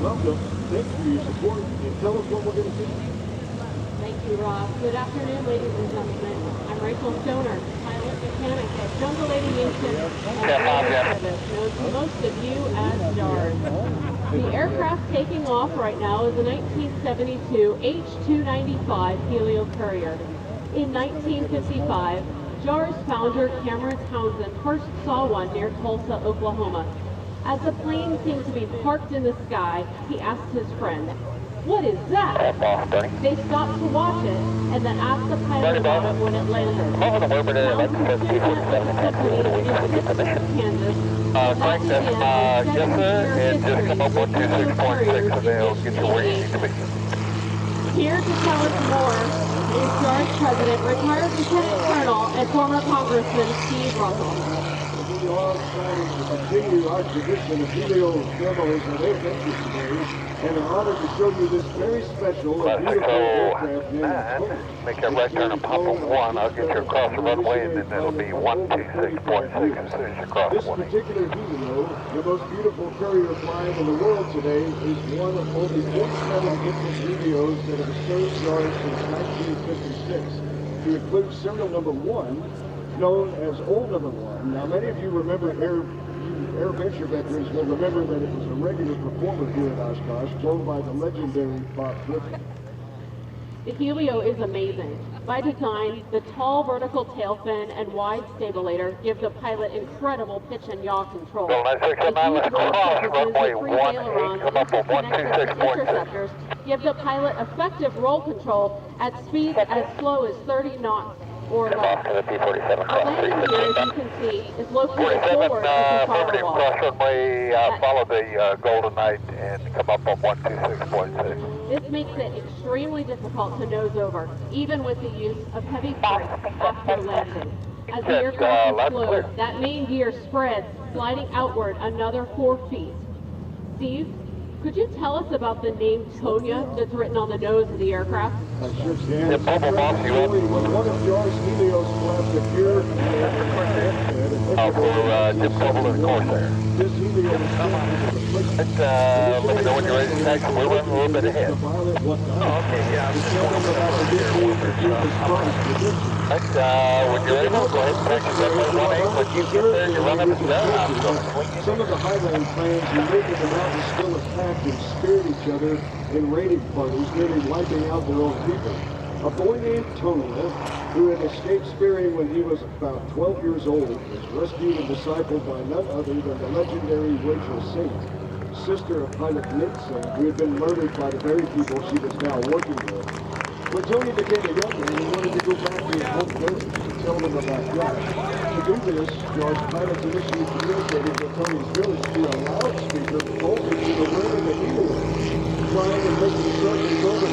Welcome. Thank you for your support. And tell us what we're going to see. Thank you, Rob. Good afternoon, ladies and gentlemen. I'm Rachel Stoner, pilot mechanic at Jungle Aviation and Relay Service, known to most of you as JAARS. The aircraft taking off right now is a 1972 H-295 Helio Courier. In 1955, JAARS founder Cameron Townsend first saw one near Tulsa, Oklahoma. As the plane seemed to be parked in the sky, he asked his friend, "What is that?" They stopped to watch it, and then asked the pilot about it when it landed. Townsend met with the company in Kansas. Frank, that's yes sir, and just come up 126.6 and they'll get you where you need to be. Here to tell us more is JAARS President, retired Lieutenant Colonel, and former Congressman Steve Russell. We are excited to continue our tradition of Helio demos and AirVenture today, and are honored to show you this very special and beautiful aircraft named Make that right turn and pop on 1. I'll get you across the runway, and then it'll be 126.6 as soon as you cross This 1. particular Helio, the most beautiful courier flying in the world today, is one of only 47 different Helios that have served JAARS since 1956, to include serial number 1, known as Old Number 1. Now, many of you remember AirVenture veterans will remember that it was a regular performer here at Oshkosh, flown by the legendary Bob Griffin. The Helio is amazing. By design, the tall vertical tail fin and wide stabilator give the pilot incredible pitch and yaw control. So let's take let's cross runway 1, come up on 126.6. Interceptors give the pilot effective roll control at speeds as slow as 30 knots or less. To the P-47 The cross. landing gear, as you can see, is located 47, forward of the affirmative firewall. cross runway, follow the Golden Knight and come up on 126.6. This makes it extremely difficult to nose over, even with the use of heavy brakes after landing. As the aircraft explodes, that main gear spreads, sliding outward another 4 feet. Steve, could you tell us about the name Tonya that's written on the nose of the aircraft? I sure can. Yeah, Bubble Boss, you up? When one of JAARS Helios flapped a gear For Jim Bubble and Corsair. this Helio was Let me know when you're ready to taxi. We're running a little bit ahead. the pilot was Okay, yeah, I'm just going about the when you're able, go ahead and taxi runway 18. When you get there, you're running it down. I'm going to swing Some of the Highland clans who lived in the mountains still attacked and speared each other in raiding parties, nearly wiping out their own people. A boy named Tonya, who had escaped spearing when he was about 12 years old, was rescued and discipled by none other than the legendary Rachel Saint, sister of pilot Nate Saint, who had been murdered by the very people she was now working with. When Tony became a young man, he wanted to go back to his home village to tell them about God. To do this, JAARS pilots initially communicated with Tony's village through a loudspeaker bolted to the rear of the Helio, flying and making circles over it.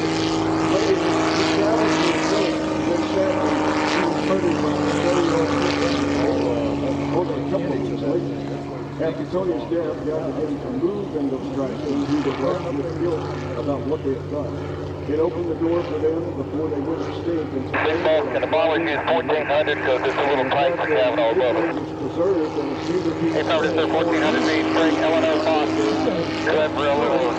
Later, he traveled to his village, then sadly, he was murdered by the very over a couple of years later. After Tony's death, God began to move in those tribes who were left with guilt about what they had done. It opened the door for them before they would have stayed until Big Boss, can the Ballers use 1400 because it's a little tight for Kavanaugh above it. preserved and Hey, Powder, sir, 1400 feet, Frank, Illinois, Fox. Go ahead for a little.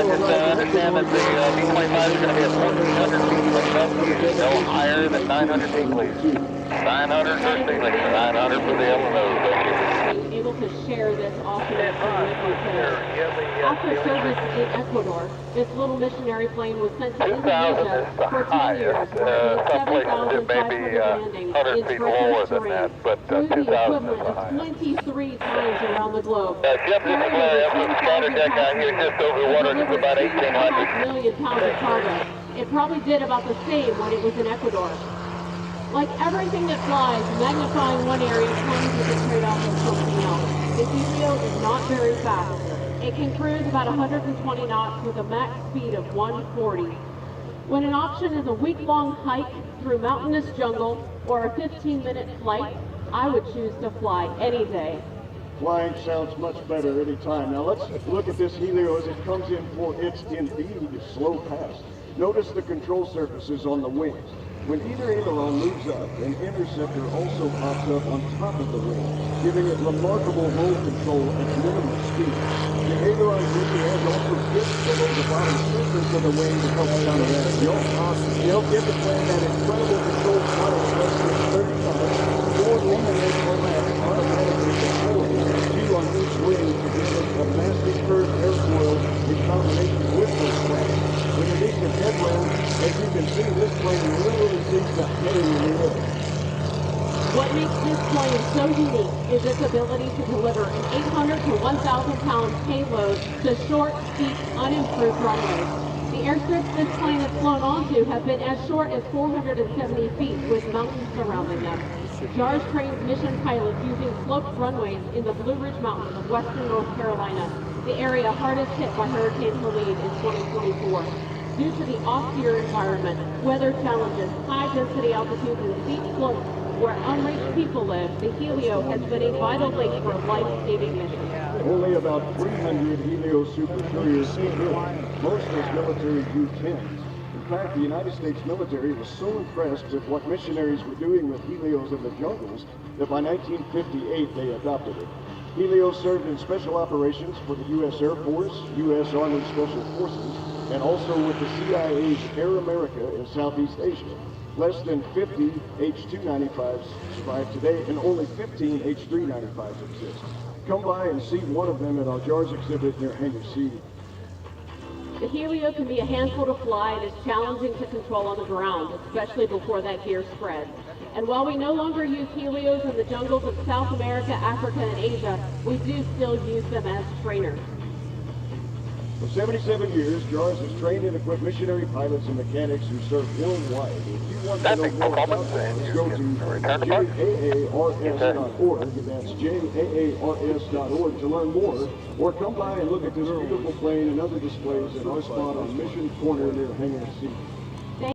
Understand that the B-25 is going to be at 1400 feet, but no higher than 900 feet, please. 900 for Steelix, 900 for the Illinois. Able to share this awesome experience with him. After service in Ecuador, this little missionary plane was sent to Indonesia for 10 years, where it Some made places it may 7,500 be landings 100 in feet lower treacherous than that, terrain, but flew the 2,000 equivalent is of high. 23 times around the globe. Jim, this is Larry. I'm the scatter deck out here just over the water. It's about 1,800. 1.5 million pounds of cargo. It probably did about the same when it was in Ecuador. Like everything that flies, magnifying one area comes with a trade-off of something else. The Helio is not very fast. It can cruise about 120 knots with a max speed of 140. When an option is a week-long hike through mountainous jungle or a 15-minute flight, I would choose to fly any day. Flying sounds much better any time. Now let's look at this Helio as it comes in for its indeed slow pass. Notice the control surfaces on the wings. When either aileron moves up, an interceptor also pops up on top of the wing, giving it remarkable roll control at minimal speed. The aileron really has also bottom surface of the wing to help counteract the yaw. To help give the plane that incredible control flight of less than 30 knots, 4 luminaries or less automatically deployed, 2 on each wing to give us a massive curved airfoil in combination with those flaps. With a decent headwind, as you can see, this plane literally seems to hang in the air. What makes this plane so unique is its ability to deliver an 800 to 1,000 pound payload to short, steep, unimproved runways. The airstrips this plane has flown onto have been as short as 470 feet with mountains surrounding them. JAARS trains mission pilots using sloped runways in the Blue Ridge Mountains of western North Carolina, the area hardest hit by Hurricane Helene in 2024. Due to the austere environment, weather challenges, high-density altitudes, and steep slopes where unreached people live, the Helio has been a vital link for life-saving missions. Only about 300 Helio Super Couriers came in, most as military U-10s. In fact, the United States military was so impressed with what missionaries were doing with Helios in the jungles that by 1958 they adopted it. Helio served in special operations for the U.S. Air Force, U.S. Army Special Forces, and also with the CIA's Air America in Southeast Asia. Less than 50 H-295s survive today, and only 15 H-395s exist. Come by and see one of them at our JAARS exhibit near Hangar C. The Helio can be a handful to fly and is challenging to control on the ground, especially before that gear spreads. And while we no longer use Helios in the jungles of South America, Africa, and Asia, we do still use them as trainers. For 77 years, JAARS has trained and equipped missionary pilots and mechanics who serve worldwide. If you want to know more about JAARS, go to JAARS.org, that's JAARS.org to learn more, or come by and look at this beautiful plane and other displays at our spot on Mission Corner near Hangar C.